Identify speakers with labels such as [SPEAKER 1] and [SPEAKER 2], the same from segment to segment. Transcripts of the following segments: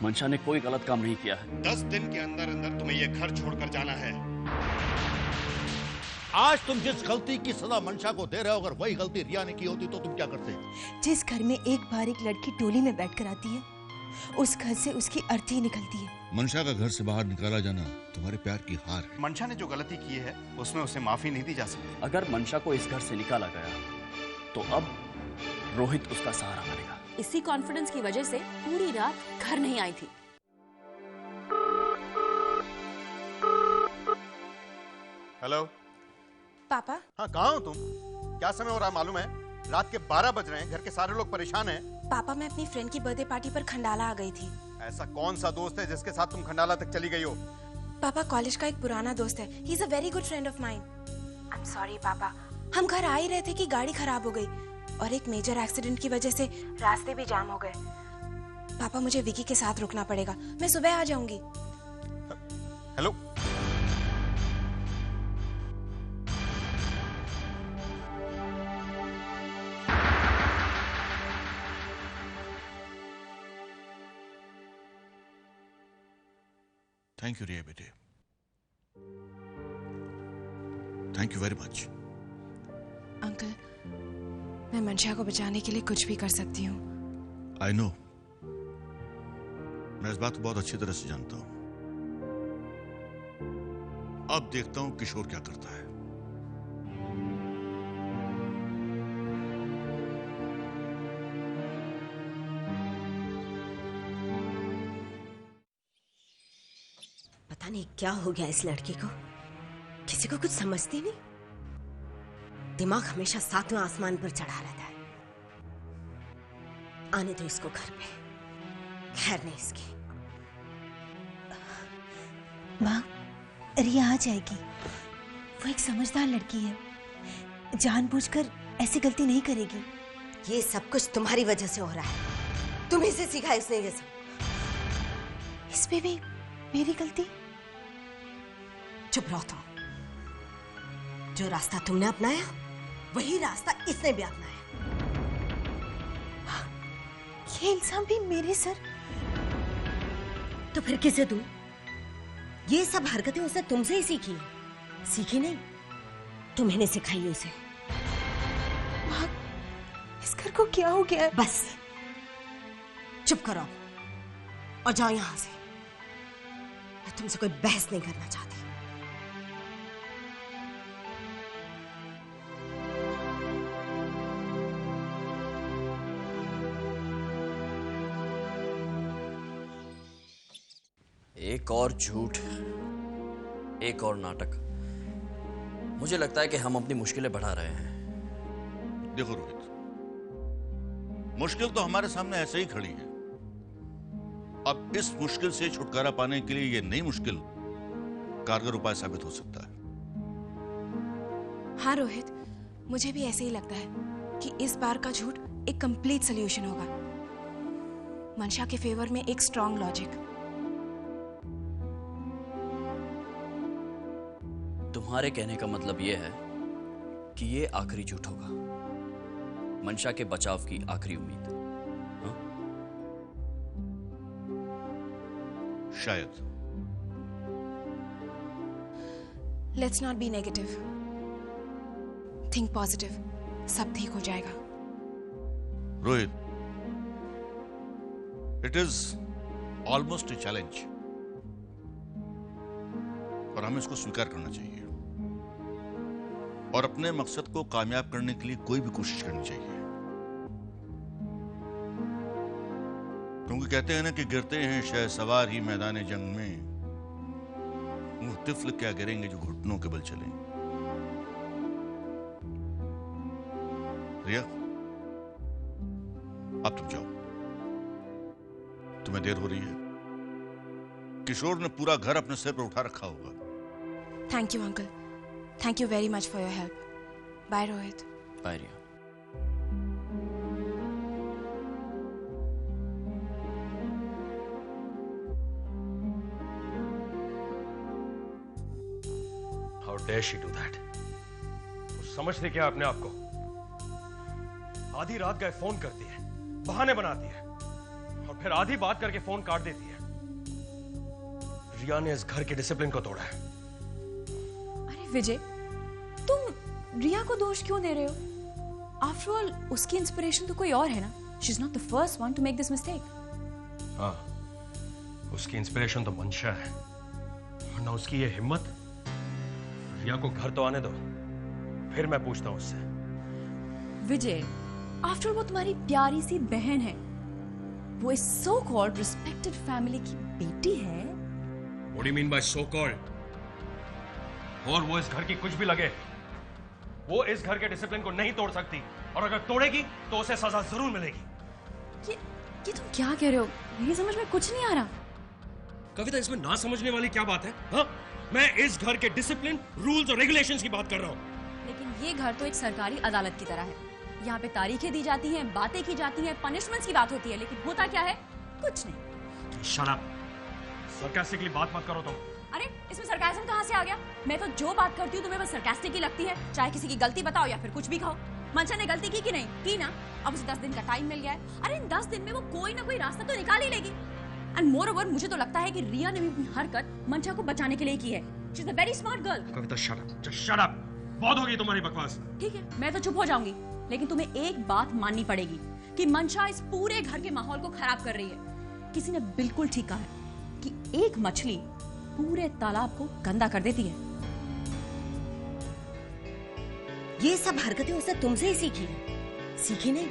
[SPEAKER 1] मंशा ने कोई गलत काम नहीं किया है।
[SPEAKER 2] 10 दिन के अंदर अंदर तुम्हें ये घर छोड़कर जाना है।
[SPEAKER 3] आज तुम जिस गलती की सजा मंशा को दे रहे हो, अगर वही गलती रिया ने की होती तो तुम क्या करते?
[SPEAKER 4] जिस घर में एक बार एक लड़की टोली में बैठकर आती है, उस घर से उसकी अर्थी निकलती है।
[SPEAKER 3] मंशा का घर से बाहर निकाला जाना तुम्हारे प्यार की हार है।
[SPEAKER 2] मंशा ने जो गलती की है उसमें उसे माफी नहीं दी जा सकती।
[SPEAKER 1] अगर मंशा को इस घर से निकाला गया तो अब रोहित उसका सहारा बनेगा।
[SPEAKER 5] इसी कॉन्फिडेंस की वजह से पूरी रात घर नहीं आई थी।
[SPEAKER 2] हेलो
[SPEAKER 4] पापा।
[SPEAKER 2] हाँ, कहाँ हो तुम? क्या समय हो रहा है मालूम है? रात के 12 बज रहे हैं। घर के सारे लोग परेशान हैं।
[SPEAKER 4] पापा, मैं अपनी फ्रेंड की बर्थडे पार्टी पर खंडाला आ गई थी।
[SPEAKER 2] ऐसा कौन सा दोस्त है जिसके साथ तुम खंडाला तक चली गई हो?
[SPEAKER 4] पापा, कॉलेज का एक पुराना दोस्त है। He is a very good friend of mine. I am sorry पापा, हम घर आ ही रहे थे कि गाड़ी खराब हो गई और एक मेजर एक्सीडेंट की वजह से रास्ते भी जाम हो गए। पापा, मुझे विकी के साथ रुकना पड़ेगा। मैं सुबह आ जाऊंगी।
[SPEAKER 2] हेलो,
[SPEAKER 3] थैंक यू रिया बेटे, thank you very much.
[SPEAKER 4] Uncle, मैं मंशा को बचाने के लिए कुछ भी कर सकती हूँ।
[SPEAKER 3] आई नो, मैं इस बात को बहुत अच्छी तरह से जानता हूं। अब देखता हूं किशोर क्या करता है।
[SPEAKER 6] पता नहीं क्या हो गया इस लड़की को, किसी को कुछ समझती नहीं। दिमाग हमेशा 7वें आसमान पर चढ़ा रहता है। आने दो इसको घर पे, खैर नहीं इसकी।
[SPEAKER 4] माँ, रिया आ जाएगी। वो एक समझदार लड़की है, जानबूझकर ऐसी गलती नहीं करेगी।
[SPEAKER 6] ये सब कुछ तुम्हारी वजह से हो रहा है। तुम्हीं से सीखा इसने ये सब।
[SPEAKER 4] इस पे भी मेरी गलती?
[SPEAKER 6] चुप रहो तुम। जो रास्ता तुमने अपनाया वही रास्ता इसने भी अपनाया।
[SPEAKER 4] ये इल्जाम भी मेरे सर?
[SPEAKER 6] तो फिर किसे दूं? ये सब हरकतें उसने तुमसे ही सीखी है। सीखी नहीं, तुम्हें सिखाई उसे।
[SPEAKER 4] माँ, इस घर को क्या हो गया है?
[SPEAKER 6] बस चुप करो और जाओ यहां से। मैं तुमसे कोई बहस नहीं करना चाहती।
[SPEAKER 1] एक और झूठ, एक और नाटक। मुझे लगता है कि हम अपनी मुश्किलें बढ़ा रहे हैं।
[SPEAKER 3] देखो रोहित, मुश्किल तो हमारे सामने ऐसे ही खड़ी है। अब इस मुश्किल से छुटकारा पाने के लिए ये नई मुश्किल कारगर उपाय साबित हो सकता है।
[SPEAKER 4] हाँ रोहित, मुझे भी ऐसे ही लगता है कि इस बार का झूठ एक कंप्लीट सॉल्यूशन होगा। मंशा के फेवर में एक स्ट्रॉन्ग लॉजिक।
[SPEAKER 1] तुम्हारे कहने का मतलब यह है कि ये आखिरी झूठ होगा, मंशा के बचाव की आखिरी उम्मीद। हाँ?
[SPEAKER 3] शायद।
[SPEAKER 4] Let's not be negative, think positive. सब ठीक हो जाएगा।
[SPEAKER 3] Rohit, it is almost a challenge और हमें इसको स्वीकार करना चाहिए और अपने मकसद को कामयाब करने के लिए कोई भी कोशिश करनी चाहिए। क्योंकि कहते हैं ना कि गिरते हैं शहसवार ही मैदान जंग में, वो तिफ्ल क्या गिरेंगे जो घुटनों के बल चलें। रिया, अब तुम जाओ, तुम्हें देर हो रही है। किशोर ने पूरा घर अपने सिर पर उठा रखा होगा।
[SPEAKER 4] Thank you uncle, thank you very much for your help. Bye Rohit.
[SPEAKER 1] Bye Riya.
[SPEAKER 7] How dare she do that? वो समझते क्या अपने आप को? आधी रात गए फोन करती है, बहाने बनाती है और और फिर आधी बात करके फोन काट देती है। रिया ने इस घर के डिसिप्लिन को तोड़ा है।
[SPEAKER 5] अरे विजय, तुम रिया को दोष क्यों दे रहे हो? आफ्टर ऑल उसकी इंस्पिरेशन तो कोई और है ना। She is not the first one two make this mistake.
[SPEAKER 7] हाँ, उसकी इंस्पिरेशन तो मंशा है, वरना उसकी ये हिम्मत। रिया को घर तो आने दो, फिर मैं पूछता हूं उससे।
[SPEAKER 5] विजय, आफ्टर वो तुम्हारी प्यारी सी बहन है, वो इस सो कॉल्ड रिस्पेक्टेड फैमिली की बेटी है।
[SPEAKER 7] What do you mean by so called? और वो इस घर की कुछ भी लगे, वो इस घर के डिसिप्लिन को नहीं तोड़ सकती, और अगर तोड़ेगी तो उसे सजा जरूर मिलेगी।
[SPEAKER 5] ये तुम क्या कह रहे हो? मेरी समझ में कुछ नहीं आ रहा।
[SPEAKER 7] कविता, इसमें ना समझने वाली क्या बात है? हाँ? मैं इस घर के डिसिप्लिन, रूल्स और रेगुलेशंस की बात कर रहा हूँ।
[SPEAKER 5] लेकिन ये घर तो एक सरकारी अदालत की तरह है। यहाँ पे तारीखें दी जाती हैं, बातें की जाती हैं, पनिशमेंट्स की बात होती है, लेकिन होता क्या है? कुछ नहीं।
[SPEAKER 7] Shut up. सरकास्टिकली बात मत करो तुम।
[SPEAKER 5] अरे इसमें सरकास्म कहाँ से आ गया? मैं तो जो बात करती हूँ तुम्हें बस सरकास्टिक ही लगती है, चाहे किसी की गलती बताओ या फिर कुछ भी कहो। मंशा ने गलती की कि नहीं की ना? अब उसे 10 दिन का टाइम मिल गया है। अरे इन 10 दिन में वो कोई ना कोई रास्ता तो निकाल ही लेगी। एंड मोर ओवर, मुझे तो लगता है कि रिया ने भी अपनी हरकत मंशा को बचाने के लिए की है। She is a very smart girl.
[SPEAKER 7] Kavita, shut up. Just shut up. बहुत होगी तुम्हारी बकवास।
[SPEAKER 5] ठीक है, मैं तो चुप हो जाऊंगी, लेकिन तुम्हें एक बात माननी पड़ेगी कि मंशा इस पूरे घर के माहौल को खराब कर रही है। किसी ने बिल्कुल ठीक कहा है कि एक मछली पूरे तालाब को गंदा कर देती है।
[SPEAKER 6] ये सब हरकतें उसने तुमसे ही सीखी है, सीखी नहीं,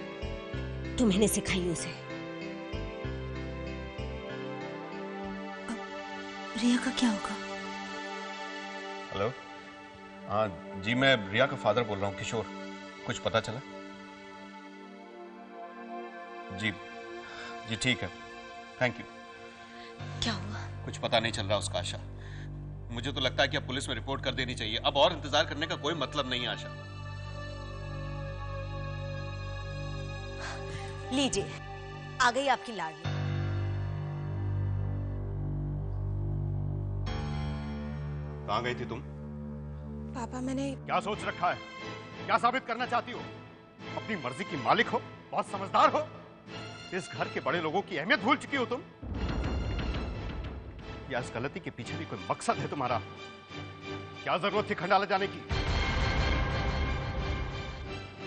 [SPEAKER 6] तुम्हें सिखाई उसे। अब रिया का क्या होगा?
[SPEAKER 2] हेलो, हाँ जी, मैं रिया का फादर बोल रहा हूँ, किशोर। कुछ पता चला? जी जी ठीक है, थैंक यू।
[SPEAKER 6] क्या हुआ?
[SPEAKER 2] कुछ पता नहीं चल रहा उसका आशा। मुझे तो लगता है कि अब पुलिस में रिपोर्ट कर देनी चाहिए। अब और इंतजार करने का कोई मतलब नहीं है आशा।
[SPEAKER 6] लीजिए, आ गई आपकी लाडली।
[SPEAKER 2] कहाँ गई थी तुम?
[SPEAKER 4] पापा, मैंने
[SPEAKER 2] क्या सोच रखा है? क्या साबित करना चाहती हो? अपनी मर्जी की मालिक हो, बहुत समझदार हो। इस घर के बड़े लोगों की अहमियत भूल चुकी हो तुम। या इस गलती के पीछे भी कोई मकसद है तुम्हारा? क्या जरूरत थी खंडाला जाने की?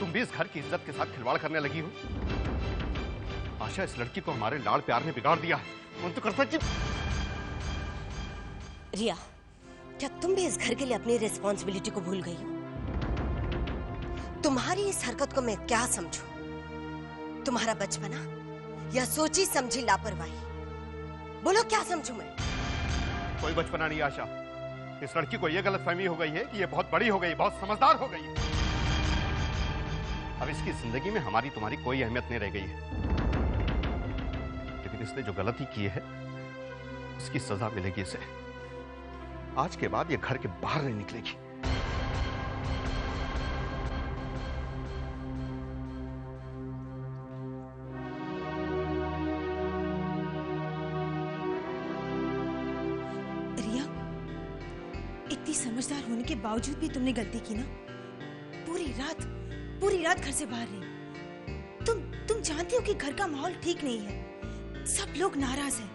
[SPEAKER 2] तुम भी इस घर की इज्जत के साथ खिलवाड़ करने लगी हो। आशा, इस लड़की को हमारे लाड़ प्यार ने बिगाड़ दिया है। मन तो करता है कि...
[SPEAKER 6] रिया, क्या तुम भी इस घर के लिए अपनी रिस्पॉन्सिबिलिटी को भूल गई हो? तुम्हारी इस हरकत को मैं क्या समझूं? तुम्हारा बचपना या सोची समझी लापरवाही? बोलो, क्या समझूं मैं?
[SPEAKER 2] कोई बचपना नहीं आशा। इस लड़की को यह गलतफहमी हो गई है कि ये बहुत बड़ी हो गई, बहुत समझदार हो गई है। अब इसकी जिंदगी में हमारी तुम्हारी कोई अहमियत नहीं रह गई है। लेकिन इसने जो गलती की है, उसकी सजा मिलेगी इसे। आज के बाद ये घर के बाहर नहीं निकलेगी।
[SPEAKER 4] रिया, इतनी समझदार होने के बावजूद भी तुमने गलती की ना। पूरी रात घर से बाहर रही। तुम जानती हो कि घर का माहौल ठीक नहीं है। सब लोग नाराज हैं।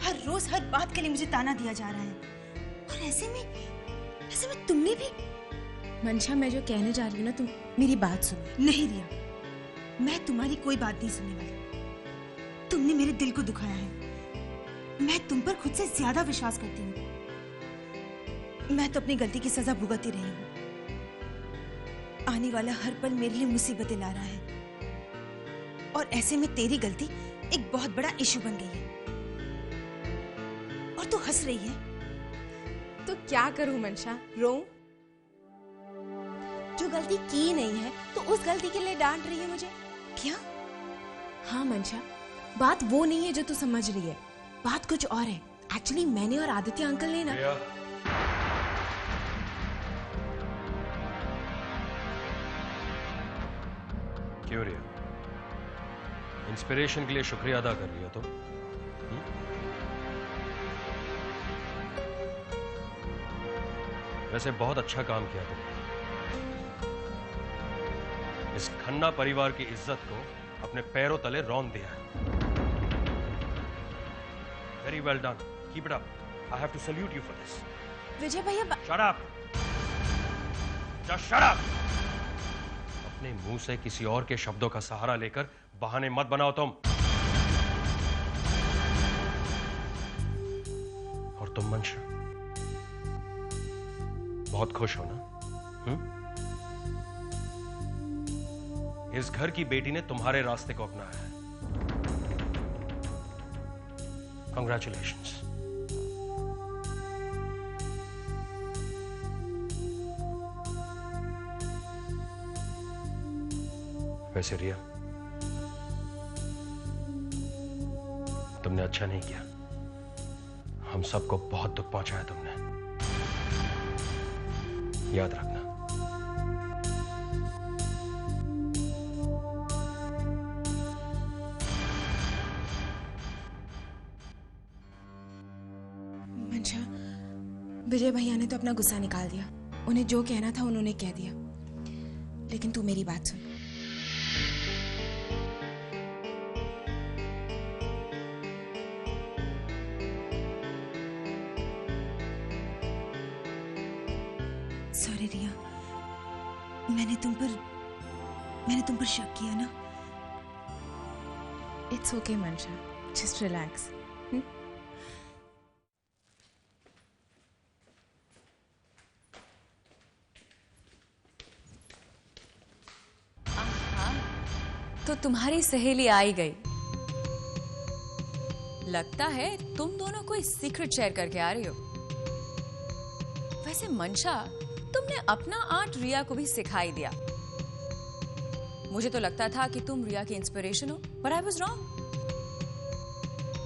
[SPEAKER 4] हर रोज हर बात के लिए मुझे ताना दिया जा रहा है। और ऐसे में तुमने भी... मंशा, मैं जो कहने जा रही हूँ ना, तुम मेरी बात सुनो। नहीं रिया, मैं तुम्हारी कोई बात नहीं सुनने वाली। तुमने मेरे दिल को दुखाया है। मैं तुम पर खुद से ज्यादा विश्वास करती हूँ। मैं तो अपनी गलती की सजा भुगत ही रही हूँ। आने वाला हर पल मेरे लिए मुसीबतें ला रहा है, और ऐसे में तेरी गलती एक बहुत बड़ा इशू बन गई है। और तू हंस रही है। तो क्या करूं मंशा? रोऊं? जो गलती की नहीं है तो उस गलती के लिए डांट रही है मुझे क्या? हाँ मंशा, बात वो नहीं है जो तू समझ रही है। बात कुछ और है। एक्चुअली मैंने और आदित्य अंकल ने ना...
[SPEAKER 7] क्यों रिया, इंस्पिरेशन के लिए शुक्रिया अदा कर रही हो तुम? वैसे बहुत अच्छा काम किया तुमने। इस खन्ना परिवार की इज्जत को अपने पैरों तले रौंद दिया है। Very well done. Keep it up. I have to salute you for this.
[SPEAKER 4] विजय भैया
[SPEAKER 7] Shut up. Just shut up. अपने मुंह से किसी और के शब्दों का सहारा लेकर बहाने मत बनाओ तुम। और तुम मंशा बहुत खुश हो ना? इस घर की बेटी ने तुम्हारे रास्ते को अपनाया है। Congratulations. वैसे रिया, तुमने अच्छा नहीं किया। हम सबको बहुत दुख पहुंचाया तुमने, याद रखना।
[SPEAKER 4] मंशा, विजय भैया ने तो अपना गुस्सा निकाल दिया। उन्हें जो कहना था उन्होंने कह दिया। लेकिन तू मेरी बात सुन।
[SPEAKER 8] सॉरी रिया, मैंने तुम पर शक किया ना।
[SPEAKER 4] इट्स ओके मंशा, जस्ट रिलैक्स।
[SPEAKER 5] तो तुम्हारी सहेली आई गई। लगता है तुम दोनों कोई सीक्रेट शेयर करके आ रही हो। वैसे मंशा, तुमने अपना आर्ट रिया को भी सिखाई दिया। मुझे तो लगता था कि तुम रिया की इंस्पिरेशन हो, बट आई वाज रॉन्ग।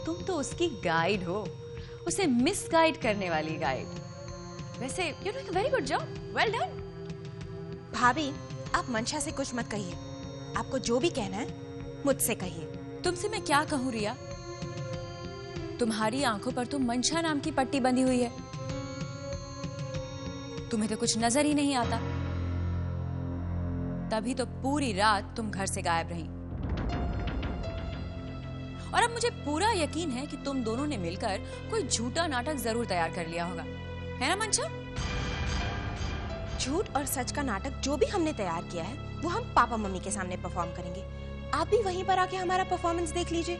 [SPEAKER 5] तुम तो उसकी गाइड हो, उसे मिसगाइड करने वाली गाइड। वैसे you doing a very good job, well done.
[SPEAKER 4] भाभी, आप मंशा से कुछ मत कहिए। आपको जो भी कहना है मुझसे कहिए।
[SPEAKER 5] तुमसे मैं क्या कहूं रिया? तुम्हारी आंखों पर तो मंशा नाम की पट्टी बंधी हुई है। तुम्हें तो कुछ नजर ही नहीं आता। तभी तो पूरी रात तुम घर से गायब रही। और अब मुझे पूरा यकीन है कि तुम दोनों ने मिलकर कोई झूठा नाटक जरूर तैयार कर लिया होगा, है ना मंशा?
[SPEAKER 4] झूठ और सच का नाटक जो भी हमने तैयार किया है वो हम पापा मम्मी के सामने परफॉर्म करेंगे। आप भी वहीं पर आके हमारा परफॉर्मेंस देख लीजिए।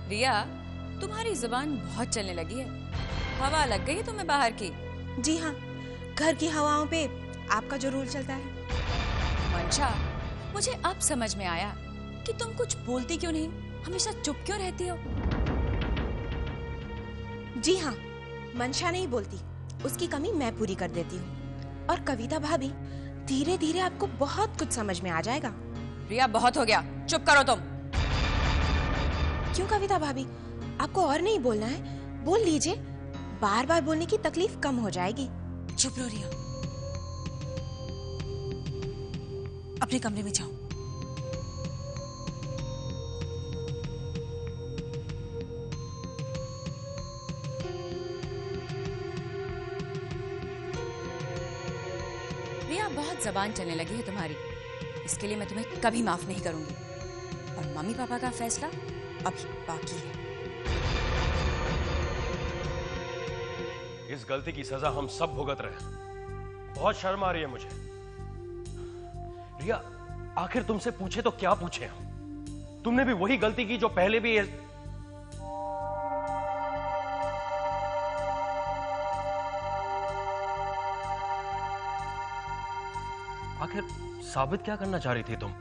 [SPEAKER 5] रिया, तुम्हारी जुबान बहुत चलने लगी है। हवा लग गई तुम्हें बाहर की।
[SPEAKER 4] जी हाँ, घर की हवाओं पे आपका जो रूल चलता है।
[SPEAKER 5] मंशा, मुझे अब समझ में आया कि तुम कुछ बोलती क्यों नहीं, हमेशा चुप क्यों रहती हो।
[SPEAKER 4] जी हाँ, मंशा नहीं बोलती, उसकी कमी मैं पूरी कर देती हूँ। और कविता भाभी, धीरे धीरे आपको बहुत कुछ समझ में आ जाएगा।
[SPEAKER 5] रिया, बहुत हो गया, चुप करो तुम।
[SPEAKER 4] क्यों कविता भाभी, आपको और नहीं बोलना है? बोल लीजिए, बार बार बोलने की तकलीफ कम हो जाएगी।
[SPEAKER 8] चुप रहो रिया, अपने कमरे में जाओ।
[SPEAKER 5] रिया, बहुत जबान चलने लगी है तुम्हारी। इसके लिए मैं तुम्हें कभी माफ नहीं करूंगी। और मम्मी पापा का फैसला अभी बाकी है।
[SPEAKER 7] इस गलती की सजा हम सब भुगत रहे हैं। बहुत शर्म आ रही है मुझे। रिया, आखिर तुमसे पूछे तो क्या पूछे हम? तुमने भी वही गलती की जो पहले भी आखिर साबित क्या करना चाह रही थी तुम?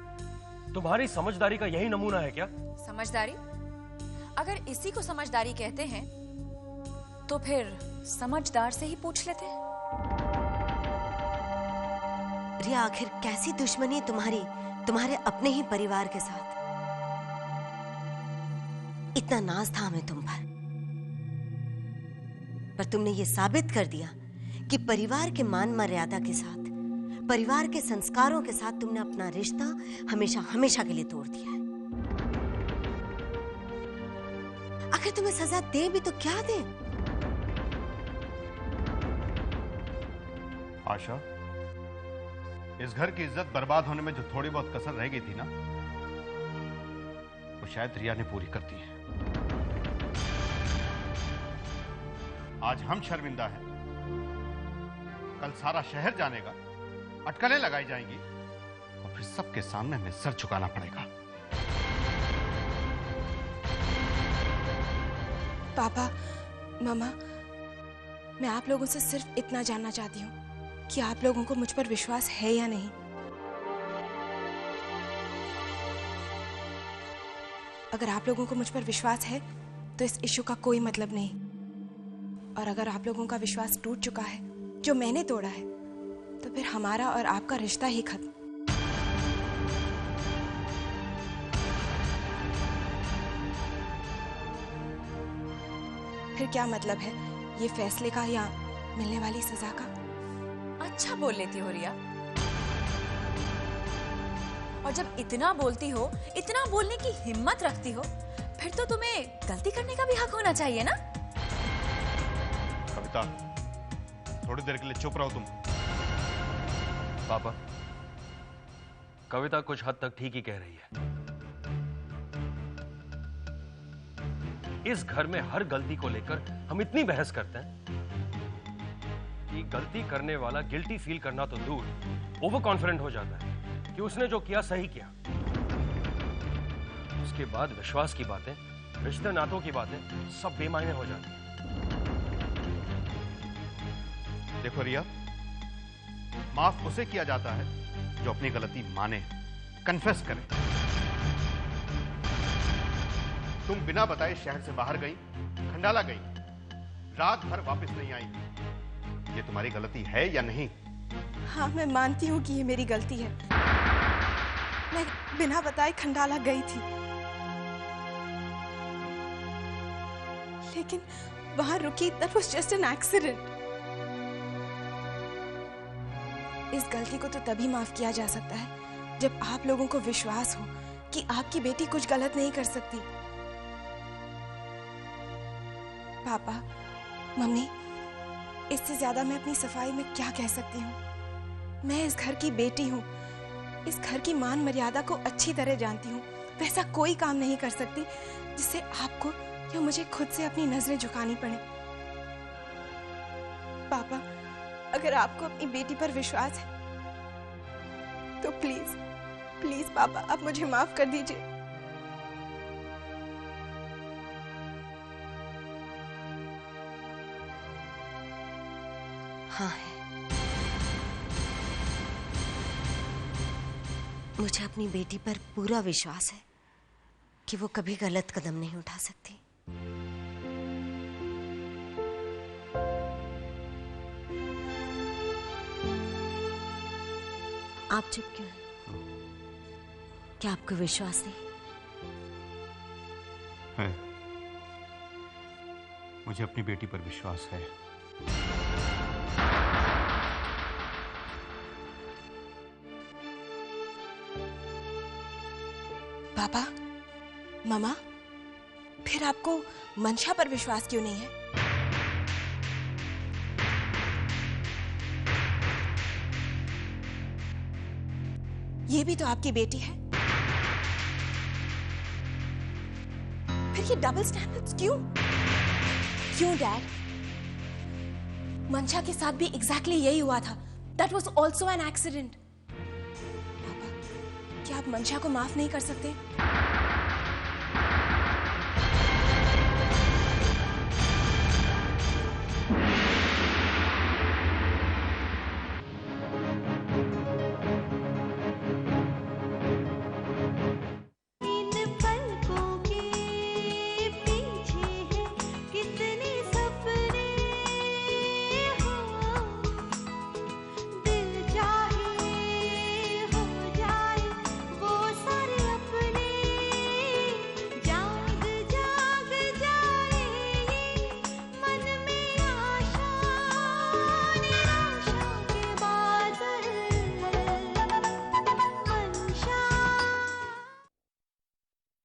[SPEAKER 7] तुम्हारी समझदारी का यही नमूना है क्या?
[SPEAKER 5] समझदारी? अगर इसी को समझदारी कहते हैं तो फिर समझदार से ही पूछ लेते हैं।
[SPEAKER 6] रिया, आखिर कैसी दुश्मनी तुम्हारे अपने ही परिवार के साथ? इतना नाज था हमें तुम पर तुमने ये साबित कर दिया कि परिवार के मान मर्यादा के साथ, परिवार के संस्कारों के साथ तुमने अपना रिश्ता हमेशा हमेशा के लिए तोड़ दिया है। आखिर तुम्हें सजा दे भी तो क्या दे?
[SPEAKER 2] आशा, इस घर की इज्जत बर्बाद होने में जो थोड़ी बहुत कसर रह गई थी ना, वो शायद रिया ने पूरी कर दी है। आज हम शर्मिंदा हैं, कल सारा शहर जानेगा, अटकलें लगाई जाएंगी और फिर सबके सामने हमें सर झुकाना पड़ेगा।
[SPEAKER 4] पापा, मम्मा, मैं आप लोगों से सिर्फ इतना जानना चाहती हूँ कि आप लोगों को मुझ पर विश्वास है या नहीं। अगर आप लोगों को मुझ पर विश्वास है तो इस इशू का कोई मतलब नहीं, और अगर आप लोगों का विश्वास टूट चुका है, जो मैंने तोड़ा है, तो फिर हमारा और आपका रिश्ता ही खत्म। फिर क्या मतलब है ये फैसले का या मिलने वाली सजा का?
[SPEAKER 5] अच्छा बोल लेती हो रिया, और जब इतना बोलती हो, इतना बोलने की हिम्मत रखती हो, फिर तो तुम्हें गलती करने का भी हक होना चाहिए ना?
[SPEAKER 2] कविता, थोड़ी देर के लिए चुप रहो तुम।
[SPEAKER 7] पापा, कविता कुछ हद तक ठीक ही कह रही है। इस घर में हर गलती को लेकर हम इतनी बहस करते हैं कि गलती करने वाला गिल्टी फील करना तो दूर, ओवर कॉन्फिडेंट हो जाता है कि उसने जो किया सही किया। उसके बाद विश्वास की बातें, रिश्ते नातों की बातें सब बेमायने हो जाती हैं।
[SPEAKER 2] देखो रिया, माफ उसे किया जाता है जो अपनी गलती माने, कन्फेस करे। तुम बिना बताए शहर से बाहर गई, खंडाला गई, रात भर वापस नहीं आई। ये तुम्हारी गलती है या नहीं?
[SPEAKER 4] हाँ, मैं मानती हूँ कि ये मेरी गलती है। मैं बिना बताए खंडाला गई थी, लेकिन वहां रुकी, that was just an accident। इस गलती को तो तभी माफ किया जा सकता है जब आप लोगों को विश्वास हो कि आपकी बेटी कुछ गलत नहीं कर सकती। पापा, मम्मी, इससे ज्यादा मैं अपनी सफाई में क्या कह सकती हूँ? मैं इस घर की बेटी हूँ, इस घर की मान मर्यादा को अच्छी तरह जानती हूँ। वैसा कोई काम नहीं कर सकती जिससे आपको या मुझे खुद से अपनी नजरें झुकानी पड़े। पापा, अगर आपको अपनी बेटी पर विश्वास है तो प्लीज प्लीज पापा, आप मुझे माफ कर दीजिए।
[SPEAKER 6] हाँ है, मुझे अपनी बेटी पर पूरा विश्वास है कि वो कभी गलत कदम नहीं उठा सकती। आप चुप क्यों हैं? क्या आपको विश्वास नहीं
[SPEAKER 2] है? मुझे अपनी बेटी पर विश्वास है।
[SPEAKER 4] पापा, मम्मा, फिर आपको मंशा पर विश्वास क्यों नहीं है? ये भी तो आपकी बेटी है। फिर ये डबल स्टैंडर्ड्स क्यों? क्यों डैड? मंशा के साथ भी एग्जैक्टली यही हुआ था। That was also an accident। पापा, क्या आप मंशा को माफ नहीं कर सकते?